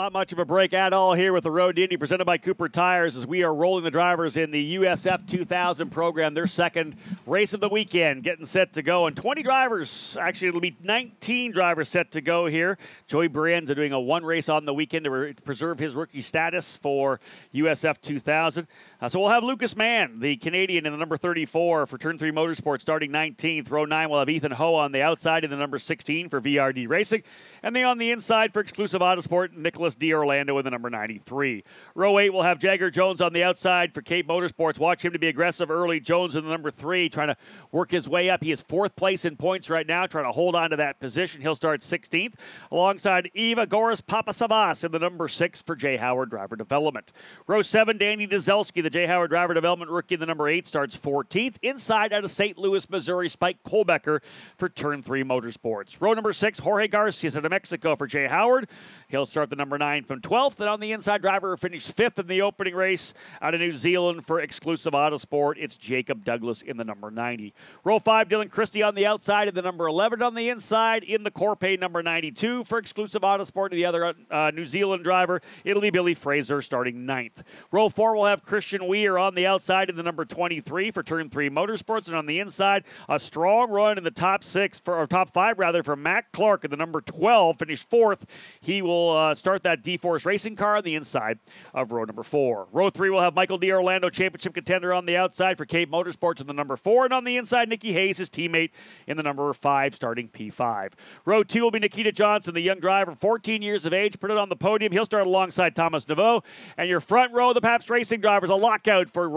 Not much of a break at all here with the Road to Indy presented by Cooper Tires as we are rolling the drivers in the USF 2000 program, their second race of the weekend, getting set to go. And 20 drivers, actually it'll be 19 drivers set to go here. Joey Brienza doing a one race on the weekend to preserve his rookie status for USF 2000. So we'll have Lucas Mann, the Canadian, in the number 34 for Turn 3 Motorsports, starting 19th. Row 9 will have Ethan Ho on the outside in the number 16 for VRD Racing. And then on the inside for Exclusive Autosport, Nicholas D'Orlando in the number 93. Row 8 will have Jagger Jones on the outside for Cape Motorsports. Watch him to be aggressive early. Jones in the number 3, trying to work his way up. He is 4th place in points right now, trying to hold on to that position. He'll start 16th, alongside Eva Goris Papasavas in the number 6 for Jay Howard Driver Development. Row 7, Danny Dzelski, the Jay Howard Driver Development rookie in the number 8, starts 14th. Inside out of St. Louis, Missouri, Spike Kohlbecker for Turn 3 Motorsports. Row number 6, Jorge Garcia out of Mexico for Jay Howard. He'll start the number 9 from 12th. And on the inside, driver finished 5th in the opening race out of New Zealand for Exclusive Autosport. It's Jacob Douglas in the number 90. Row 5, Dylan Christie on the outside in the number 11. On the inside, in the Corpay number 92 for Exclusive Autosport. The other New Zealand driver, it'll be Billy Fraser starting 9th. Row 4 will have Christian Weir on the outside in the number 23 for Turn 3 Motorsports. And on the inside, a strong run in the top 5 rather, for Matt Clark in the number 12, finished 4th. He will start that D-Force racing car on the inside of row number 4. Row 3 will have Michael D'Orlando, championship contender, on the outside for Cape Motorsports in the number 4. And on the inside, Nicky Hayes, his teammate, in the number 5, starting P5. Row 2 will be Nikita Johnson, the young driver, 14 years of age, put it on the podium. He'll start alongside Thomas Naveau. And your front row, the Pabst Racing drivers, a lockout for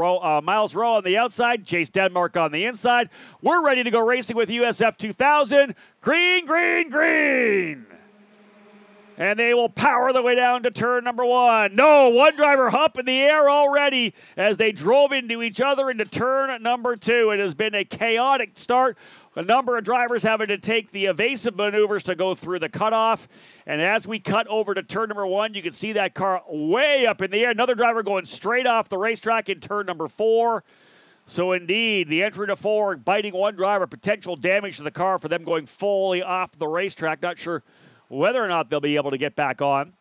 Miles Rowe on the outside, Chase Denmark on the inside. We're ready to go racing with USF 2000. Green, green, green. And they will power the way down to turn number 1. No, one driver up in the air already as they drove into each other into turn number 2. It has been a chaotic start. A number of drivers having to take the evasive maneuvers to go through the cutoff. And as we cut over to turn number 1, you can see that car way up in the air. Another driver going straight off the racetrack in turn number 4. So indeed, the entry to 4 biting one driver, potential damage to the car for them going fully off the racetrack. Not sure whether or not they'll be able to get back on.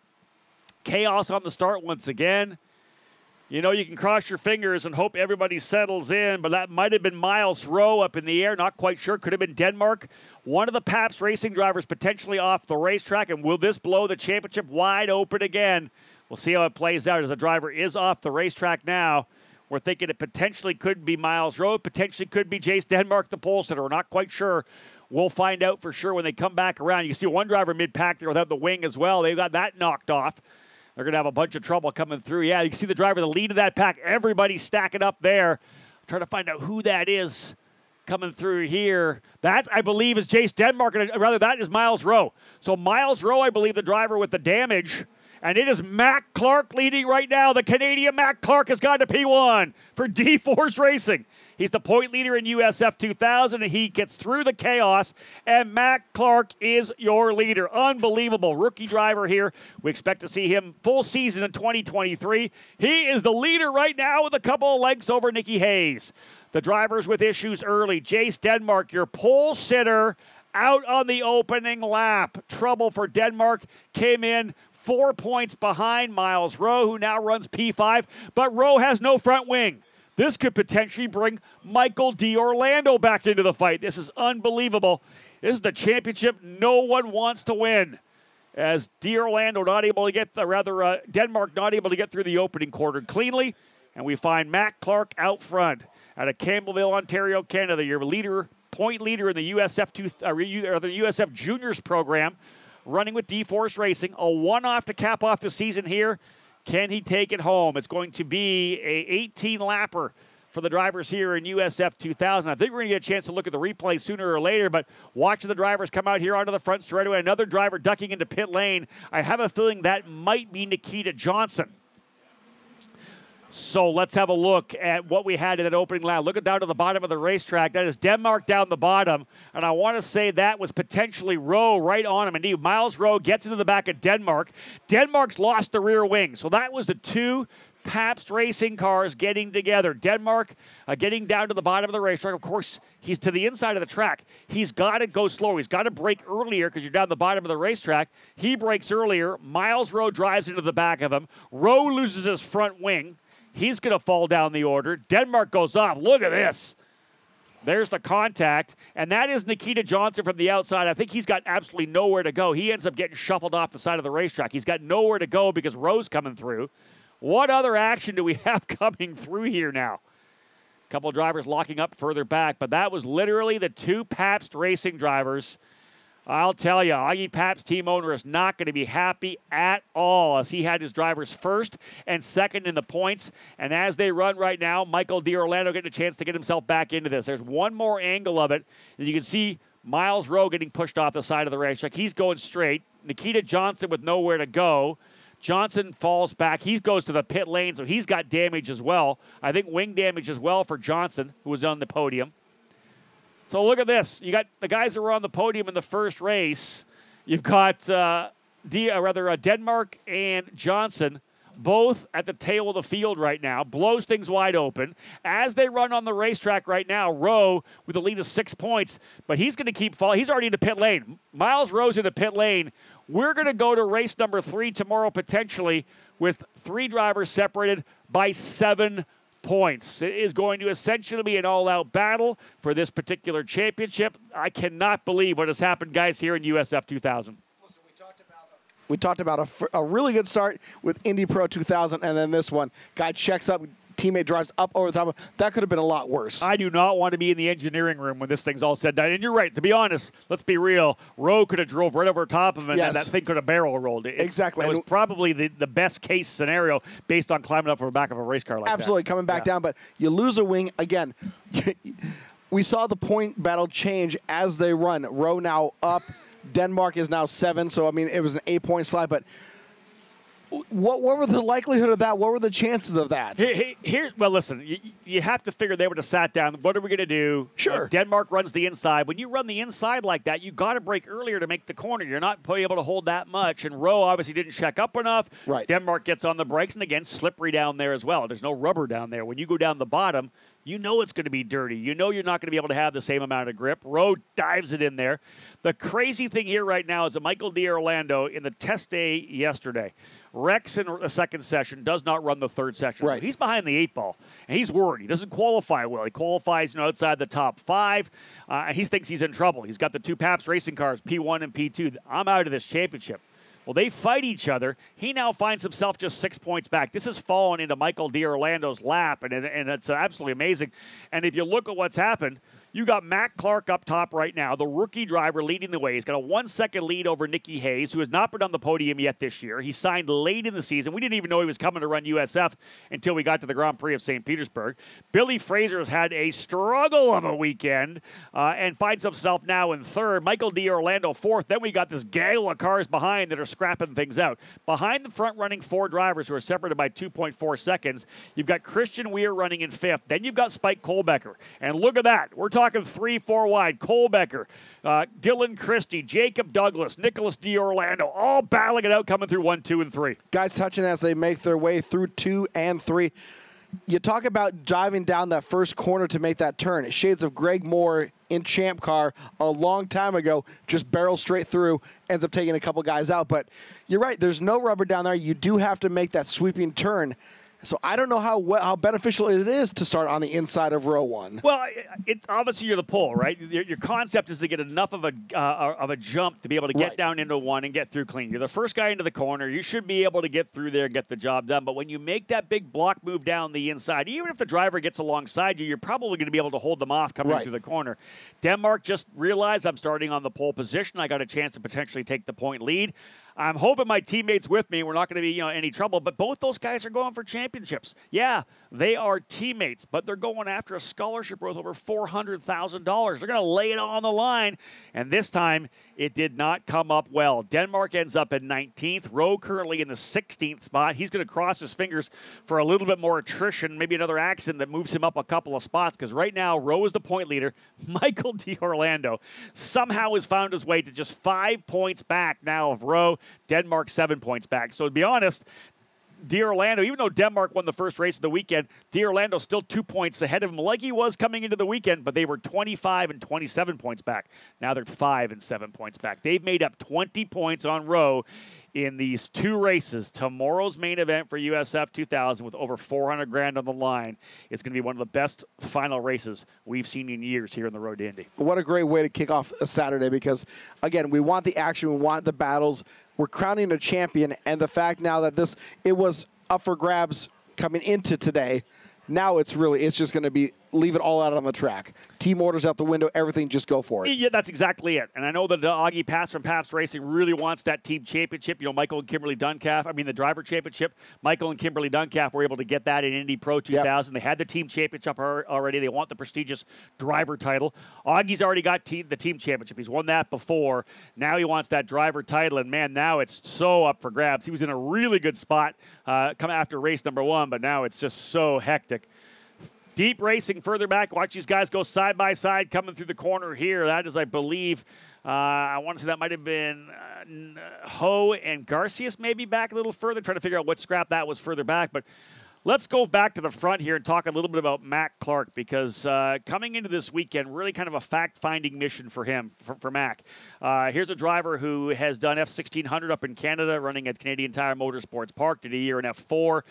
Chaos on the start once again. You know, you can cross your fingers and hope everybody settles in, but that might have been Miles Rowe up in the air. Not quite sure. Could have been Denmark. One of the Pabst Racing drivers potentially off the racetrack, and will this blow the championship wide open again? We'll see how it plays out as the driver is off the racetrack now. We're thinking it potentially could be Miles Rowe, potentially could be Jace Denmark, the pole sitter. We're not quite sure. We'll find out for sure when they come back around. You see one driver mid-pack there without the wing as well. They've got that knocked off. They're going to have a bunch of trouble coming through. Yeah, you can see the driver, the lead of that pack. Everybody's stacking up there. I'm trying to find out who that is coming through here. That, I believe, is Jace Denmark. Rather, that is Miles Rowe. So Miles Rowe, I believe, the driver with the damage. And it is Mac Clark leading right now. The Canadian Mac Clark has gone to P1 for D-Force Racing. He's the point leader in USF 2000, and he gets through the chaos, and Mac Clark is your leader. Unbelievable rookie driver here. We expect to see him full season in 2023. He is the leader right now with a couple of lengths over Nicky Hayes. The drivers with issues early. Jace Denmark, your pole sitter, out on the opening lap. Trouble for Denmark. Came in 4 points behind Miles Rowe, who now runs P5, but Rowe has no front wing. This could potentially bring Michael D'Orlando back into the fight. This is unbelievable. This is the championship no one wants to win. As D'Orlando not able to get, Denmark not able to get through the opening quarter cleanly, and we find Mac Clark out front out of Campbellville, Ontario, Canada, your leader, point leader in the USF Juniors program, running with D-Force Racing. A one-off to cap off the season here. Can he take it home? It's going to be a 18-lapper for the drivers here in USF 2000. I think we're going to get a chance to look at the replay sooner or later, but watching the drivers come out here onto the front straightaway, another driver ducking into pit lane. I have a feeling that might be Nikita Johnson. So let's have a look at what we had in that opening lap. Looking down to the bottom of the racetrack, that is Denmark down the bottom, and I want to say that was potentially Rowe right on him. Indeed, Miles Rowe gets into the back of Denmark. Denmark's lost the rear wing, so that was the two Pabst racing cars getting together. Denmark getting down to the bottom of the racetrack. Of course, he's to the inside of the track. He's got to go slower. He's got to brake earlier because you're down the bottom of the racetrack. He brakes earlier. Miles Rowe drives into the back of him. Rowe loses his front wing. He's going to fall down the order. Denmark goes off. Look at this. There's the contact, and that is Nikita Johnson from the outside. I think he's got absolutely nowhere to go. He ends up getting shuffled off the side of the racetrack. He's got nowhere to go because Rowe's coming through. What other action do we have coming through here now? A couple of drivers locking up further back, but that was literally the two Pabst racing drivers. I'll tell you, Augie Pabst team owner is not going to be happy at all as he had his drivers first and second in the points. And as they run right now, Michael D'Orlando getting a chance to get himself back into this. There's one more angle of it, and you can see Miles Rowe getting pushed off the side of the racetrack. He's going straight. Nikita Johnson with nowhere to go. Johnson falls back. He goes to the pit lane, so he's got damage as well. I think wing damage as well for Johnson, who was on the podium. So look at this. You got the guys that were on the podium in the first race. You've got Denmark and Johnson both at the tail of the field right now. Blows things wide open. As they run on the racetrack right now, Rowe with a lead of 6 points, but he's going to keep falling. He's already in the pit lane. Miles Rowe's in the pit lane. We're going to go to race number 3 tomorrow potentially with 3 drivers separated by 7 points. It is going to essentially be an all-out battle for this particular championship. I cannot believe what has happened, guys, here in USF 2000. Listen, we talked about a really good start with Indy Pro 2000, and then this one. Guy checks up, teammate drives up over the top. That could have been a lot worse. I do not want to be in the engineering room when this thing's all said and done. And you're right. To be honest, let's be real. Rowe could have drove right over top of him, and that thing could have barrel rolled. Exactly. It was probably the best case scenario based on climbing up from the back of a race car like that. Absolutely, coming back down. But you lose a wing. Again, we saw the point battle change as they run. Rowe now up. Denmark is now 7. So, I mean, it was an 8-point slide. But what were the likelihood of that? What were the chances of that? Well, listen, you have to figure they would have sat down. What are we going to do? Sure. Denmark runs the inside. When you run the inside like that, you got to brake earlier to make the corner. You're not able to hold that much. And Rowe obviously didn't check up enough. Right. Denmark gets on the brakes, and again, slippery down there as well. There's no rubber down there. When you go down the bottom, you know it's going to be dirty. You know you're not going to be able to have the same amount of grip. Rowe dives it in there. The crazy thing here right now is that Michael D'Orlando in the test day yesterday, Rex in the second session, does not run the third session. Right. He's behind the 8 ball, and he's worried. He doesn't qualify well. He qualifies outside the top 5, and he thinks he's in trouble. He's got the 2 Pabst racing cars, P1 and P2. I'm out of this championship. Well, they fight each other. He now finds himself just 6 points back. This has fallen into Michael D'Orlando's lap, and it's absolutely amazing. And if you look at what's happened, you got Matt Clark up top right now, the rookie driver leading the way. He's got a 1-second lead over Nicky Hayes, who has not been on the podium yet this year. He signed late in the season. We didn't even know he was coming to run USF until we got to the Grand Prix of St. Petersburg. Billy Fraser has had a struggle of a weekend and finds himself now in 3rd. Michael D'Orlando 4th. Then we got this gaggle of cars behind that are scrapping things out. Behind the front-running 4 drivers who are separated by 2.4 seconds, you've got Christian Weir running in 5th. Then you've got Spike Kohlbecker. And look at that. We're talking 3-4 wide. Kohlbecker, Dylan Christie, Jacob Douglas, Nicholas D'Orlando, all battling it out coming through 1, 2, and 3. Guys touching as they make their way through 2 and 3. You talk about diving down that first corner to make that turn. Shades of Greg Moore in Champ Car a long time ago, just barrels straight through, ends up taking a couple guys out. But you're right, there's no rubber down there. You do have to make that sweeping turn. So I don't know how beneficial it is to start on the inside of row 1. Well, it's obviously you're the pole, right? Your concept is to get enough of a jump to be able to get down into 1 and get through clean. You're the first guy into the corner. You should be able to get through there and get the job done. But when you make that big block move down the inside, even if the driver gets alongside you, you're probably going to be able to hold them off coming through the corner. Denmark just realized I'm starting on the pole position. I got a chance to potentially take the point lead. I'm hoping my teammates with me, we're not going to be any trouble, but both those guys are going for championships. Yeah, they are teammates, but they're going after a scholarship worth over $400,000. They're going to lay it on the line, and this time it did not come up well. Denmark ends up in 19th. Rowe currently in the 16th spot. He's going to cross his fingers for a little bit more attrition, maybe another accident that moves him up a couple of spots, because right now Rowe is the point leader. Michael D'Orlando somehow has found his way to just 5 points back now of Rowe. Denmark 7 points back. So to be honest, D'Orlando, even though Denmark won the first race of the weekend, D'Orlando still 2 points ahead of him, like he was coming into the weekend, but they were 25 and 27 points back. Now they're 5 and 7 points back. They've made up 20 points on row in these 2 races. Tomorrow's main event for USF 2000 with over 400 grand on the line. It's going to be one of the best final races we've seen in years here in the Road to Indy. What a great way to kick off a Saturday because, again, we want the action, we want the battles. We're crowning a champion, and the fact now that it was up for grabs coming into today, now it's just going to be leave it all out on the track. Team orders out the window, everything, just go for it. Yeah, that's exactly it. And I know that Augie Pass from Pabst Racing really wants that team championship. You know, Michael and Kimberly Duncalf, the driver championship. Michael and Kimberly Duncalf were able to get that in Indy Pro 2000. Yep. They had the team championship already. They want the prestigious driver title. Augie's already got the team championship. He's won that before. Now he wants that driver title, and man, now it's so up for grabs. He was in a really good spot coming after race number 1, but now it's just so hectic. Deep racing further back. Watch these guys go side by side coming through the corner here. That is, I believe, I want to say that might have been Ho and Garcias maybe back a little further. Trying to figure out what scrap that was further back. But let's go back to the front here and talk a little bit about Mac Clark because coming into this weekend, really kind of a fact-finding mission for him, for Mac. Here's a driver who has done F1600 up in Canada, running at Canadian Tire Motorsports Park, did a year in F4.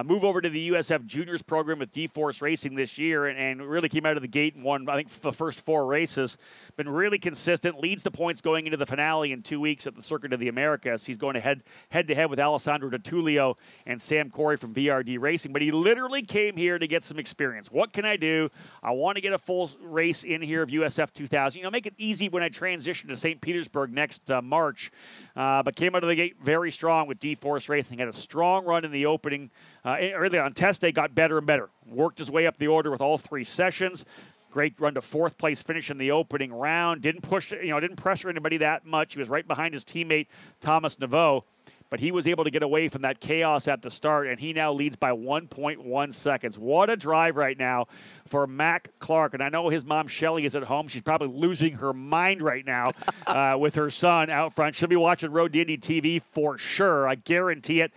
Move over to the USF Juniors program with D-Force Racing this year and really came out of the gate and won, I think, the first 4 races. Been really consistent, leads the points going into the finale in 2 weeks at the Circuit of the Americas. He's going head-to-head with Alessandro DiTullio and Sam Corey from VRD Racing. But he literally came here to get some experience. What can I do? I want to get a full race in here of USF 2000. You know, make it easy when I transition to St. Petersburg next March. But came out of the gate very strong with D-Force Racing. Had a strong run in the opening. Early on test day, got better and better. Worked his way up the order with all 3 sessions. Great run to 4th place finish in the opening round. Didn't pressure anybody that much. He was right behind his teammate Thomas Naveau. But he was able to get away from that chaos at the start, and he now leads by 1.1 seconds. What a drive right now for Mac Clark. And I know his mom, Shelly, is at home. She's probably losing her mind right now with her son out front. She'll be watching Road to Indy TV for sure. I guarantee it.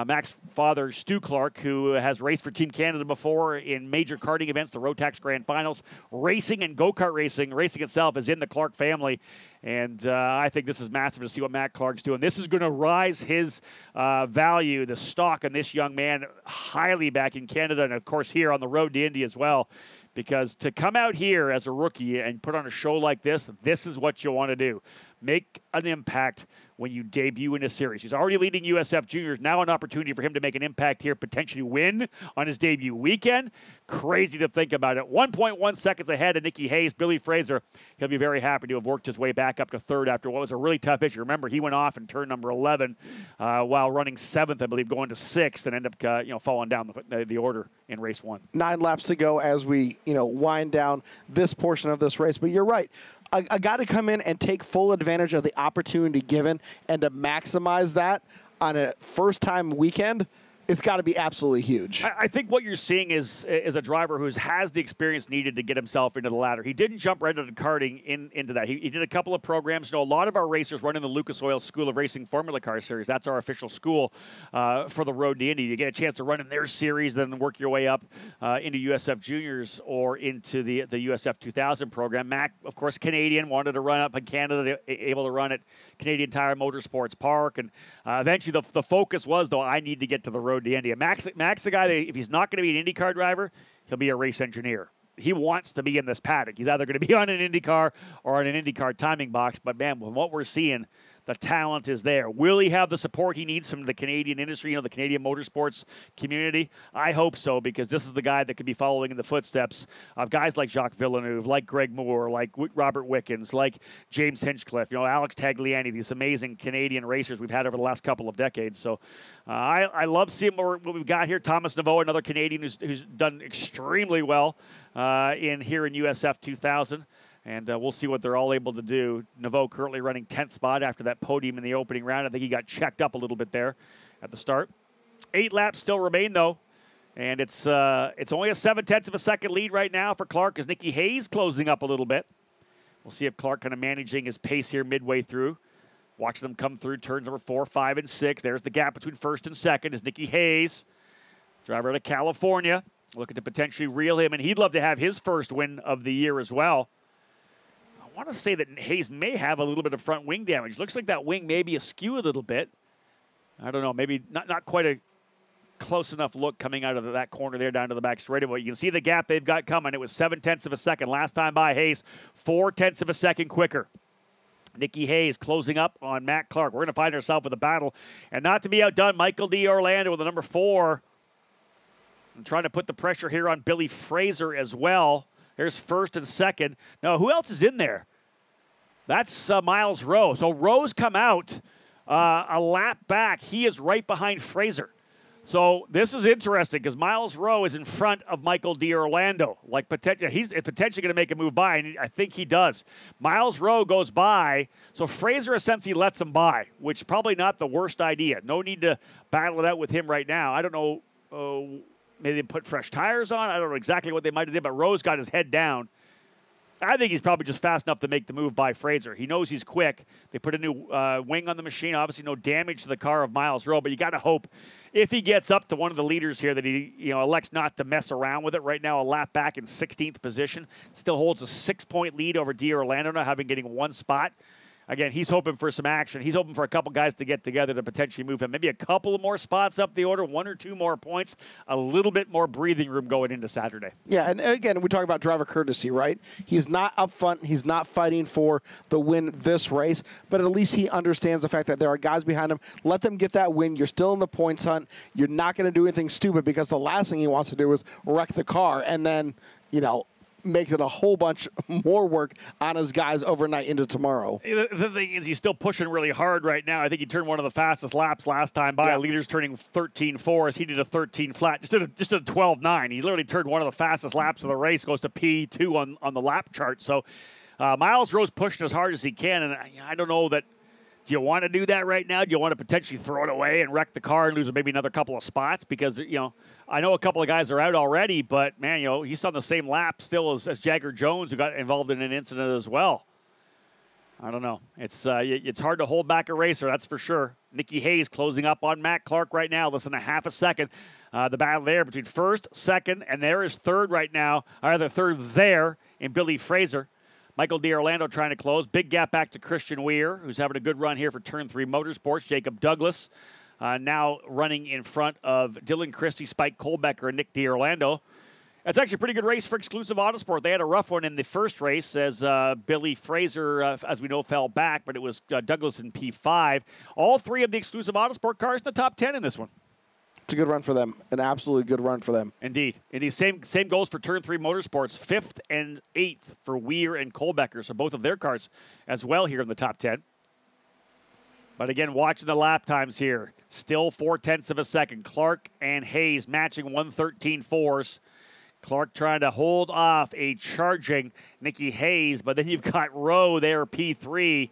Mac's father, Stu Clark, who has raced for Team Canada before in major karting events, the Rotax Grand Finals, racing and go-kart racing. Racing itself is in the Clark family. And I think this is massive to see what Mac Clark's doing. This is going to rise his value, the stock on this young man, highly back in Canada and, of course, here on the Road to Indy as well. Because to come out here as a rookie and put on a show like this is what you want to do. Make an impact when you debut in a series. He's already leading USF Juniors. Now an opportunity for him to make an impact here, potentially win on his debut weekend. Crazy to think about it. 1.1 seconds ahead of Nicky Hayes. Billy Fraser, he'll be very happy to have worked his way back up to 3rd after what was a really tough issue. Remember, he went off in turn number 11 while running 7th, I believe, going to 6th and ended up falling down the order in race 1. 9 laps to go as we wind down this portion of this race. But you're right. A guy to come in and take full advantage of the opportunity given and to maximize that on a first-time weekend, it's got to be absolutely huge. I think what you're seeing is a driver who has the experience needed to get himself into the ladder. He didn't jump right into karting into that. He did a couple of programs. A lot of our racers run in the Lucas Oil School of Racing Formula Car Series. That's our official school for the Road to Indy. You get a chance to run in their series, then work your way up into USF Juniors or into the USF 2000 program. Mac, of course, Canadian, wanted to run up in Canada, able to run at Canadian Tire Motorsports Park. And eventually the focus was, though, I need to get to the Road to Indy. And Mac's the guy that if he's not going to be an IndyCar driver, he'll be a race engineer. He wants to be in this paddock. He's either going to be on an IndyCar or on an IndyCar timing box. But, man, with what we're seeing, the talent is there. Will he have the support he needs from the Canadian industry, the Canadian motorsports community? I hope so, because this is the guy that could be following in the footsteps of guys like Jacques Villeneuve, like Greg Moore, like Robert Wickens, like James Hinchcliffe, Alex Tagliani, these amazing Canadian racers we've had over the last couple of decades. So I love seeing what we've got here. Thomas Naveau, another Canadian who's done extremely well here in USF 2000. And we'll see what they're all able to do. Naveau currently running 10th spot after that podium in the opening round. I think he got checked up a little bit there at the start. 8 laps still remain, though. And it's only a 0.7 of a second lead right now for Clark as Nicky Hayes closing up a little bit. We'll see if Clark kind of managing his pace here midway through. Watch them come through turns number 4, 5, and 6. There's the gap between first and second is Nicky Hayes, driver out of California, looking to potentially reel him, and he'd love to have his first win of the year as well. I want to say that Hayes may have a little bit of front wing damage. Looks like that wing may be askew a little bit. I don't know, maybe not quite a close enough look coming out of that corner there down to the back straightaway. You can see the gap they've got coming. It was 0.7 of a second last time by Hayes, 0.4 of a second quicker. Nicky Hayes closing up on Matt Clark. We're going to find ourselves with a battle. And not to be outdone, Michael D'Orlando with the number 4. I'm trying to put the pressure here on Billy Fraser as well. There's first and second. Now, who else is in there? That's Miles Rowe. So Rowe's come out a lap back. He is right behind Fraser. So this is interesting because Miles Rowe is in front of Michael D'Orlando. Like he's potentially going to make a move by, and I think he does. Miles Rowe goes by, so Fraser essentially lets him by, which is probably not the worst idea. No need to battle it out with him right now. I don't know. Maybe they put fresh tires on. I don't know exactly what they might have did, but Rowe's got his head down. I think he's probably just fast enough to make the move by Fraser. He knows he's quick. They put a new wing on the machine. Obviously, no damage to the car of Miles Rowe, but you got to hope if he gets up to one of the leaders here that he elects not to mess around with it. Right now, a lap back in 16th position. Still holds a 6-point lead over D'Orlando now, having getting one spot. Again, he's hoping for some action. He's hoping for a couple guys to get together to potentially move him. Maybe a couple of more spots up the order, 1 or 2 more points, a little bit more breathing room going into Saturday. Yeah, and again, we talk about driver courtesy, right? He's not up front. He's not fighting for the win this race, but at least he understands the fact that there are guys behind him. Let them get that win. You're still in the points hunt. You're not going to do anything stupid because the last thing he wants to do is wreck the car and then, makes it a whole bunch more work on his guys overnight into tomorrow. The thing is, he's still pushing really hard right now. I think he turned one of the fastest laps last time by. Yeah. Leader's turning 13.4 as he did a 13 flat. Just did a 12.9. He literally turned one of the fastest laps of the race, goes to P2 on the lap chart. So Miles Rowe's pushing as hard as he can, and I don't know that. Do you want to do that right now? Do you want to potentially throw it away and wreck the car and lose maybe another couple of spots? Because, I know a couple of guys are out already, but, man, he's on the same lap still as Jagger Jones, who got involved in an incident as well. I don't know. It's hard to hold back a racer, that's for sure. Nicky Hayes closing up on Matt Clark right now, less than a half a second. The battle there between first, second, and there is third right now, or rather third there in Billy Fraser. Michael D'Orlando trying to close. Big gap back to Christian Weir, who's having a good run here for Turn 3 Motorsports. Jacob Douglas now running in front of Dylan Christie, Spike Kohlbecker, and Nick D'Orlando. That's actually a pretty good race for Exclusive Autosport. They had a rough one in the first race as Billy Fraser, as we know, fell back, but it was Douglas in P5. All 3 of the Exclusive Autosport cars in the top 10 in this one. It's a good run for them, an absolutely good run for them. Indeed. Same goals for Turn 3 Motorsports, 5th and 8th for Weir and Kohlbecker, so both of their cars as well here in the top 10. But again, watching the lap times here, still 0.4 of a second. Clark and Hayes matching 1:13.4s. Clark trying to hold off a charging Nicky Hayes, but then you've got Rowe there, P3.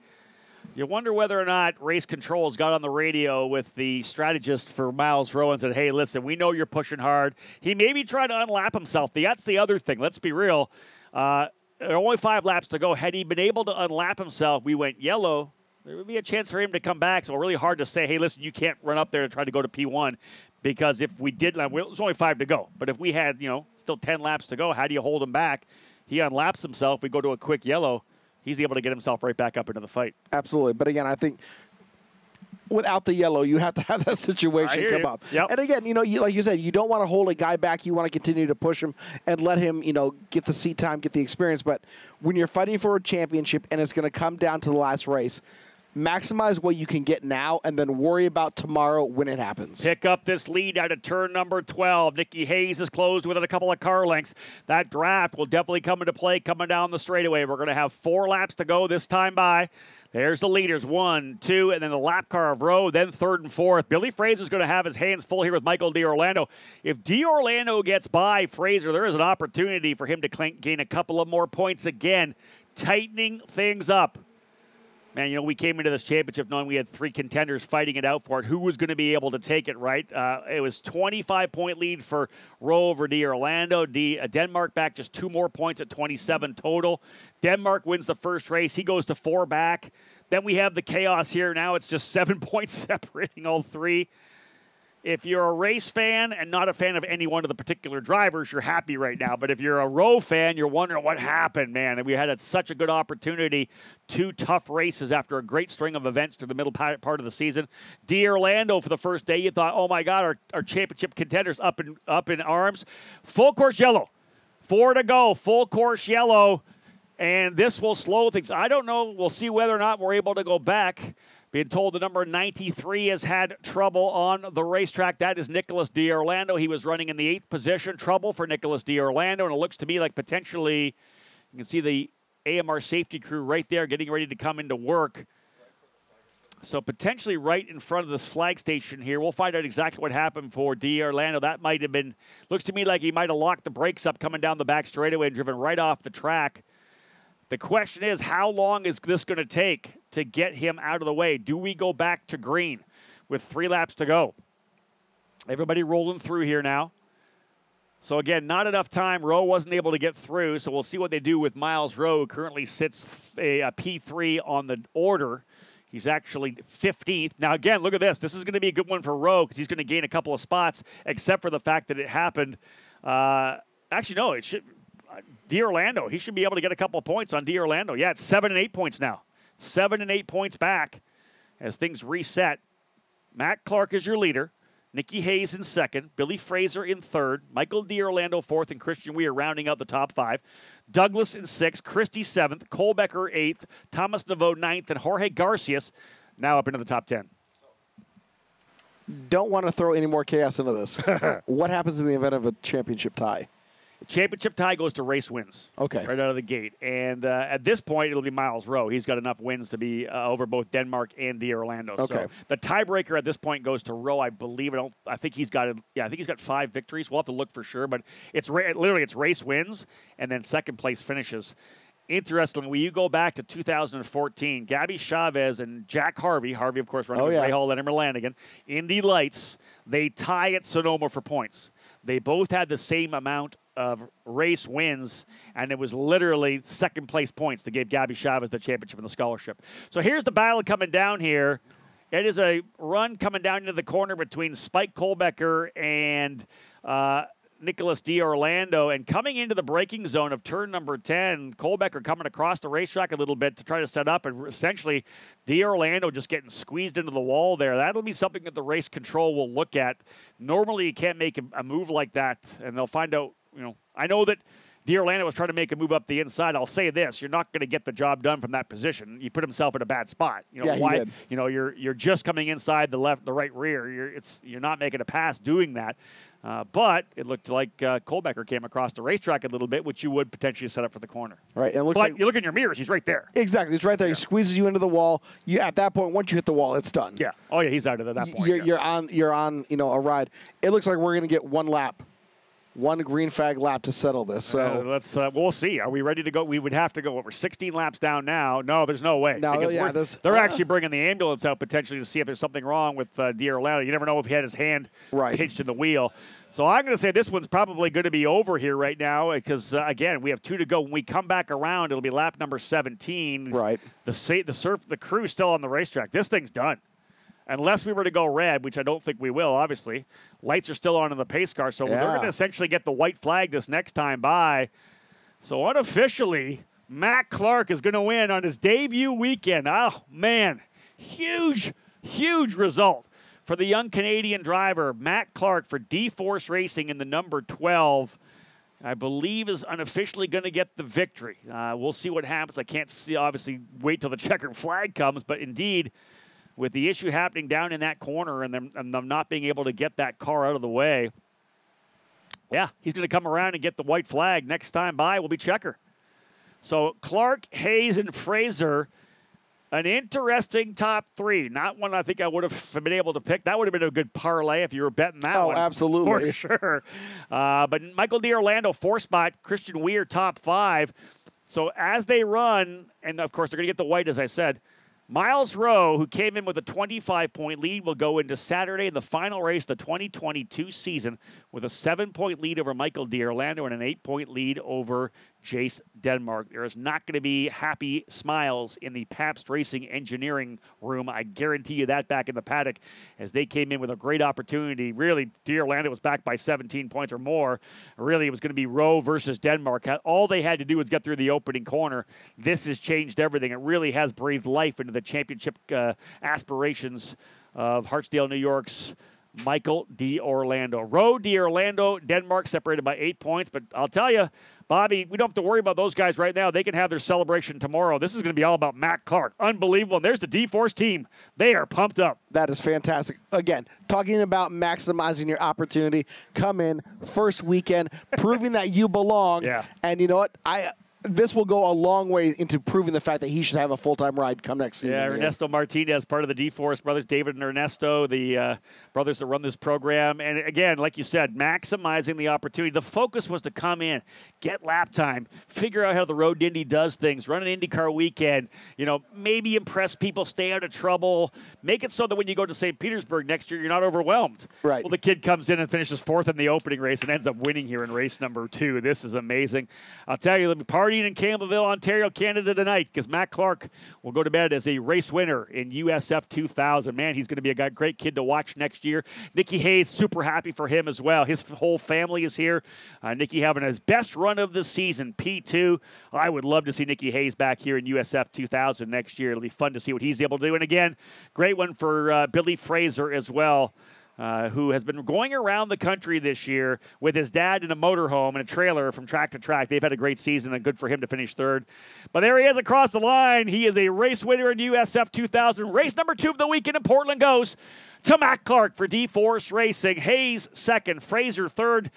You wonder whether or not Race Controls got on the radio with the strategist for Miles Rowe and said, hey, listen, we know you're pushing hard. He may be trying to unlap himself. That's the other thing. Let's be real. There are only 5 laps to go. Had he been able to unlap himself, we went yellow, there would be a chance for him to come back. So really hard to say, hey, listen, you can't run up there to try to go to P1 because if we did, there's only 5 to go. But if we had, still 10 laps to go, how do you hold him back? He unlaps himself. We go to a quick yellow. He's able to get himself right back up into the fight. Absolutely. But again, I think without the yellow, you have to have that situation come up. Yep. And again, like you said, you don't want to hold a guy back. You want to continue to push him and let him, get the seat time, get the experience. But when you're fighting for a championship and it's going to come down to the last race, maximize what you can get now and then worry about tomorrow when it happens. Pick up this lead out of turn number 12. Nicky Hayes is closed within a couple of car lengths. That draft will definitely come into play coming down the straightaway. We're going to have 4 laps to go this time by. There's the leaders, 1, 2, and then the lap car of Rowe, then 3rd and 4th. Billy Fraser's going to have his hands full here with Michael D'Orlando. If D'Orlando gets by Fraser, there is an opportunity for him to gain a couple of more points again, tightening things up. Man, you know, we came into this championship knowing we had 3 contenders fighting it out for it. Who was going to be able to take it, right? It was 25-point lead for Rowe over Orlando. Denmark back just 2 more points at 27 total. Denmark wins the first race. He goes to 4 back. Then we have the chaos here. Now it's just 7 points separating all 3. If you're a race fan and not a fan of any one of the particular drivers, you're happy right now. But if you're a Rowe fan, you're wondering what happened, man. And we had such a good opportunity. 2 tough races after a great string of events through the middle part of the season. Orlando for the first day, you thought, oh my God, our championship contenders up in arms. Full course yellow. 4 to go. Full course yellow. And this will slow things. I don't know. We'll see whether or not we're able to go back. Being told the number 93 has had trouble on the racetrack. That is Nicholas Orlando. He was running in the 8th position. Trouble for Nicholas Orlando, and it looks to me like potentially, you can see the AMR safety crew right there getting ready to come into work. So potentially right in front of this flag station here. We'll find out exactly what happened for Orlando. That might have been, looks to me like he might have locked the brakes up coming down the back straightaway and driven right off the track. The question is, how long is this going to take to get him out of the way? Do we go back to green with 3 laps to go? Everybody rolling through here now. So, again, not enough time. Rowe wasn't able to get through, so we'll see what they do with Miles Rowe, who currently sits a P3 on the order. He's actually 15th. Now, again, look at this. This is going to be a good one for Rowe because he's going to gain a couple of spots, except for the fact that it happened. Actually, no, it should. Orlando, he should be able to get a couple of points on Orlando. Yeah, it's 7 and 8 points now. 7 and 8 points back as things reset. Matt Clark is your leader. Nikki Hayes in 2nd. Billy Fraser in 3rd. Michael Orlando 4th, and Christian Weir rounding out the top 5. Douglas in 6th. Christie 7th. Kohlbecker 8th. Thomas Naveau 9th. And Jorge Garcias now up into the top 10. Don't want to throw any more chaos into this. What happens in the event of a championship tie? Championship tie goes to race wins. Okay. Right out of the gate. And at this point, it'll be Miles Rowe. He's got enough wins to be over both Denmark and Orlando. Okay. So the tiebreaker at this point goes to Rowe, I believe. I think he's got 5 victories. We'll have to look for sure, but it's literally it's race wins and then second place finishes. Interestingly, when you go back to 2014, Gabby Chavez and Jack Harvey, of course, running with Ray Hall and Emmer Lanigan, Indy Lights, they tie at Sonoma for points. They both had the same amount of race wins, and it was literally second place points that gave Gabby Chavez the championship and the scholarship. So here's the battle coming down here. It is a run coming down into the corner between Spike Kohlbecker and Nicholas Orlando, and coming into the braking zone of turn number 10, Kohlbecker coming across the racetrack a little bit to try to set up, and essentially Orlando just getting squeezed into the wall there. That'll be something that the race control will look at. Normally you can't make a move like that, and they'll find out, you know, I know that Orlando was trying to make a move up the inside. I'll say this: you're not going to get the job done from that position. You put himself in a bad spot. You know why? He did. You know, you're just coming inside the right rear. You're not making a pass doing that. But it looked like Kohlbecker came across the racetrack a little bit, which you would potentially set up for the corner. Right. And it looks like you look in your mirrors, he's right there. Exactly. He's right there. Yeah. He squeezes you into the wall. At that point, once you hit the wall, it's done. Yeah. Oh yeah, he's out of that point. You're on a ride. It looks like we're going to get one lap. One green flag lap to settle this. So we'll see. Are we ready to go? We would have to go. We're 16 laps down now. No, there's no way. No, they're actually bringing the ambulance out potentially to see if there's something wrong with Orlando. You never know if he had his hand pinched in the wheel. So I'm going to say this one's probably going to be over here right now because, again, we have 2 to go. When we come back around, it'll be lap number 17. Right. The crew's still on the racetrack. This thing's done. Unless we were to go red, which I don't think we will, obviously. Lights are still on in the pace car, so they're going to essentially get the white flag this next time by. So unofficially, Matt Clark is going to win on his debut weekend. Oh, man. Huge, huge result for the young Canadian driver, Matt Clark, for D-Force Racing in the number 12. I believe is unofficially going to get the victory. We'll see what happens. I can't see, obviously, wait till the checkered flag comes, but indeed, with the issue happening down in that corner and them not being able to get that car out of the way, yeah, he's going to come around and get the white flag. Next time by will be checker. So Clark, Hayes, and Fraser, an interesting top 3. Not one I think I would have been able to pick. That would have been a good parlay if you were betting that one. Oh, absolutely. For sure. But Michael Orlando, 4 spot. Christian Weir, top 5. So as they run, and of course they're going to get the white, as I said, Miles Rowe, who came in with a 25-point lead, will go into Saturday in the final race of the 2022 season with a 7-point lead over Michael D'Orlando and an 8-point lead over Jace Denmark. There is not going to be happy smiles in the Pabst Racing engineering room. I guarantee you that back in the paddock as they came in with a great opportunity. Really, D'Orlando was back by 17 points or more. Really, it was going to be Rowe versus Denmark. All they had to do was get through the opening corner. This has changed everything. It really has breathed life into the championship aspirations of Hartsdale, New York's Michael D'Orlando. Rowe, D'Orlando, Denmark separated by 8 points. But I'll tell you, Bobby, we don't have to worry about those guys right now. They can have their celebration tomorrow. This is going to be all about Matt Clark. Unbelievable. And there's the D-Force team. They are pumped up. That is fantastic. Again, talking about maximizing your opportunity. Come in, first weekend, proving that you belong. Yeah. And you know what? This will go a long way into proving the fact that he should have a full-time ride come next season. Yeah, Ernesto Martinez, part of the D-Force brothers, David and Ernesto, the brothers that run this program. And again, like you said, maximizing the opportunity. The focus was to come in, get lap time, figure out how the Road Indy does things, run an IndyCar weekend, you know, maybe impress people, stay out of trouble, make it so that when you go to St. Petersburg next year, you're not overwhelmed. Right. Well, the kid comes in and finishes 4th in the opening race and ends up winning here in race number 2. This is amazing. I'll tell you, the party in Campbellville, Ontario, Canada tonight because Matt Clark will go to bed as a race winner in USF 2000. Man, he's going to be a great kid to watch next year. Nicky Hayes, super happy for him as well. His whole family is here. Nicky having his best run of the season, P2. I would love to see Nicky Hayes back here in USF 2000 next year. It'll be fun to see what he's able to do. And again, great one for Billy Fraser as well. Who has been going around the country this year with his dad in a motorhome and a trailer from track to track. They've had a great season, and good for him to finish 3rd. But there he is across the line. He is a race winner in USF 2000. Race number 2 of the weekend in Portland goes to Matt Clark for D-Force Racing. Hayes 2nd, Fraser 3rd.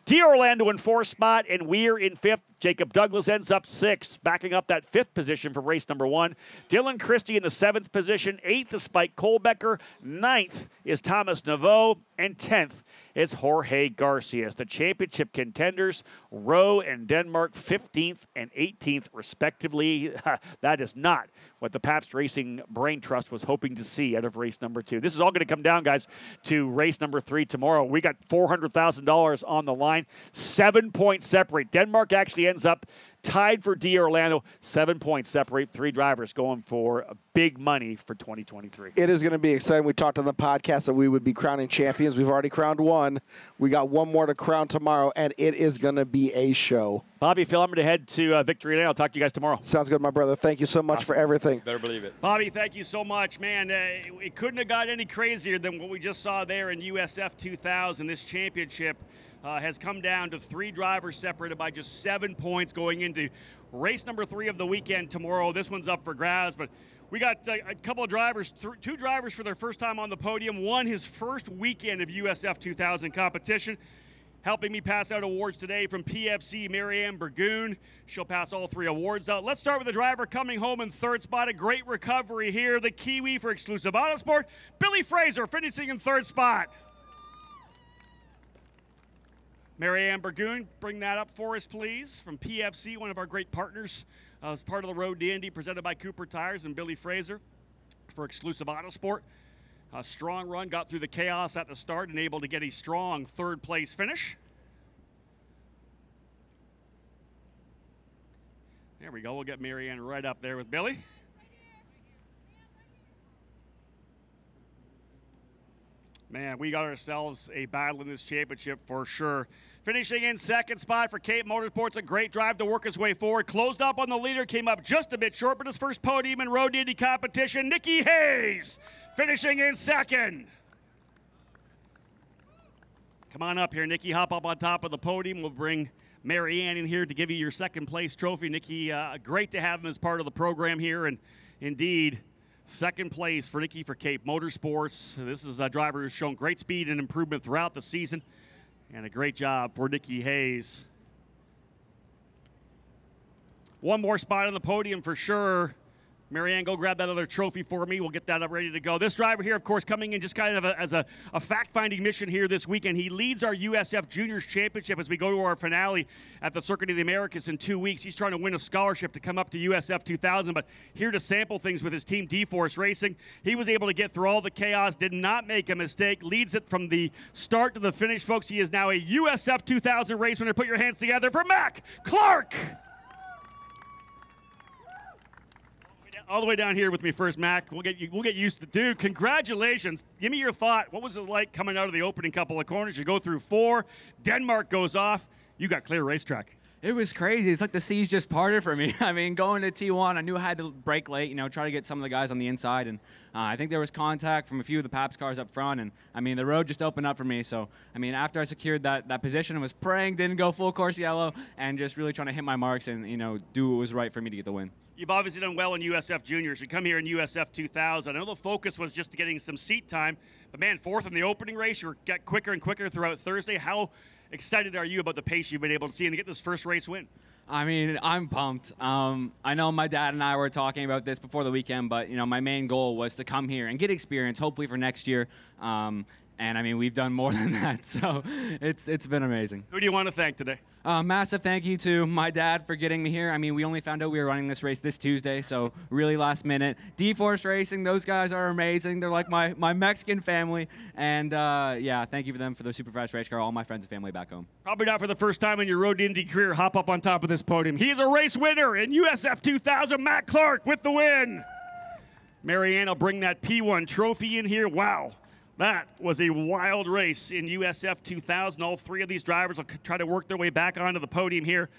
D'Orlando in 4th spot, and Weir in 5th. Jacob Douglas ends up 6th, backing up that 5th position from race number 1. Dylan Christie in the 7th position. 8th is Spike Kohlbecker. 9th is Thomas Naveau. And 10th is Jorge Garcia. The championship contenders, Rowe and Denmark, 15th and 18th, respectively. That is not what the Pabst Racing Brain Trust was hoping to see out of race number 2. This is all going to come down, guys, to race number 3 tomorrow. We got $400,000 on the line. 7 points separate. Denmark actually ends up tied for D'Orlando. 7 points separate. 3 drivers going for big money for 2023. It is going to be exciting. We talked on the podcast that we would be crowning champions. We've already crowned 1. We got 1 more to crown tomorrow, and it is going to be a show. Bobby, Phil, I'm going to head to Victory Lane. I'll talk to you guys tomorrow. Sounds good, my brother. Thank you so much for everything. Better believe it. Bobby, thank you so much. Man, it couldn't have got any crazier than what we just saw there in USF 2000. This championship has come down to 3 drivers separated by just 7 points going into race number 3 of the weekend tomorrow. This one's up for grabs, but we got a couple of drivers, 2 drivers for their first time on the podium. One, his first weekend of USF 2000 competition. Helping me pass out awards today from PFC, Marianne Burgoon. She'll pass all 3 awards out. Let's start with the driver coming home in 3rd spot. A great recovery here. The Kiwi for Exclusive Autosport, Billy Fraser, finishing in 3rd spot. Marianne Burgoon, bring that up for us, please, from PFC, one of our great partners as part of the Road to Indy, presented by Cooper Tires, and Billy Fraser for Exclusive Autosport. A strong run, got through the chaos at the start and able to get a strong 3rd place finish. There we go. We'll get Marianne right up there with Billy. Man, we got ourselves a battle in this championship for sure. Finishing in 2nd spot for Cape Motorsports, a great drive to work his way forward. Closed up on the leader, came up just a bit short, but his first podium in Road Indy competition. Nicky Hayes finishing in 2nd. Come on up here, Nicky. Hop up on top of the podium. We'll bring Marianne in here to give you your 2nd place trophy. Nicky, great to have him as part of the program here, and indeed, 2nd place for Nicky for Cape Motorsports. This is a driver who's shown great speed and improvement throughout the season, and a great job for Nicky Hayes. 1 more spot on the podium for sure Marianne, go grab that other trophy for me. We'll get that up ready to go. This driver here, of course, coming in just kind of as a fact-finding mission here this weekend. He leads our USF Juniors Championship as we go to our finale at the Circuit of the Americas in 2 weeks. He's trying to win a scholarship to come up to USF 2000, but here to sample things with his team, D-Force Racing. He was able to get through all the chaos, did not make a mistake, leads it from the start to the finish, folks. He is now a USF 2000 race winner. Put your hands together for Mac Clark. All the way down here with me first, Mac. We'll get used to. Dude, congratulations. Give me your thought. What was it like coming out of the opening couple of corners? You go through 4. Denmark goes off. You got clear racetrack. It was crazy. It's like the seas just parted for me. I mean, going to T1, I knew I had to brake late, try to get some of the guys on the inside. And I think there was contact from a few of the Paps cars up front. And, I mean, the road just opened up for me. So, I mean, after I secured that position, I was praying, didn't go full course yellow, and just really trying to hit my marks and, do what was right for me to get the win. You've obviously done well in USF Juniors. You come here in USF 2000. I know the focus was just getting some seat time, but, man, 4th in the opening race. You got quicker and quicker throughout Thursday. How excited are you about the pace you've been able to see and to get this first race win? I mean, I'm pumped. I know my dad and I were talking about this before the weekend, but, my main goal was to come here and get experience, hopefully for next year. And, I mean, we've done more than that, so it's been amazing. Who do you want to thank today? Massive thank you to my dad for getting me here. I mean, we only found out we were running this race this Tuesday, so really last minute. D-Force Racing, those guys are amazing. They're like my Mexican family. And, yeah, thank you for them for the super fast race car, all my friends and family back home. Probably not for the first time in your Road to Indy career, hop up on top of this podium. He is a race winner in USF 2000. Matt Clark with the win. Marianne will bring that P1 trophy in here. Wow. That was a wild race in USF 2000. All 3 of these drivers will try to work their way back onto the podium here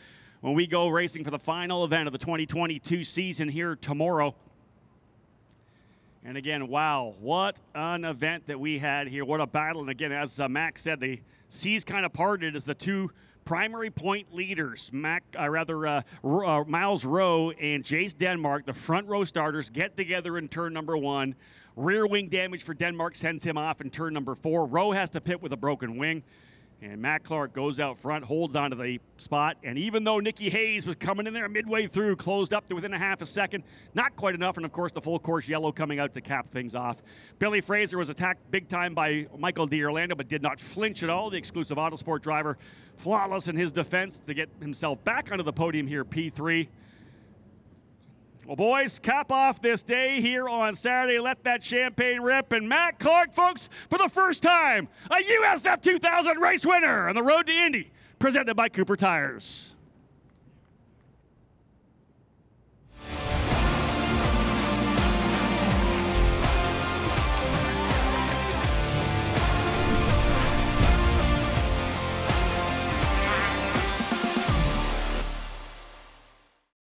when we go racing for the final event of the 2022 season here tomorrow. And again, wow, what an event that we had here. What a battle. And again, as Max said, the seas kind of parted as the 2 primary point leaders, Miles Rowe and Jace Denmark, the front row starters, get together in turn number 1. Rear wing damage for Denmark sends him off in turn number 4. Rowe has to pit with a broken wing. And Matt Clark goes out front, holds onto the spot. And even though Nicky Hayes was coming in there midway through, closed up to within a half a second, not quite enough. And, of course, the full course yellow coming out to cap things off. Billy Fraser was attacked big time by Michael D'Orlando, but did not flinch at all. The exclusive Autosport driver, flawless in his defense to get himself back onto the podium here, P3. Well, boys, cap off this day here on Saturday. Let that champagne rip. And Matt Clark, folks, for the first time, a USF 2000 race winner on the Road to Indy, presented by Cooper Tires.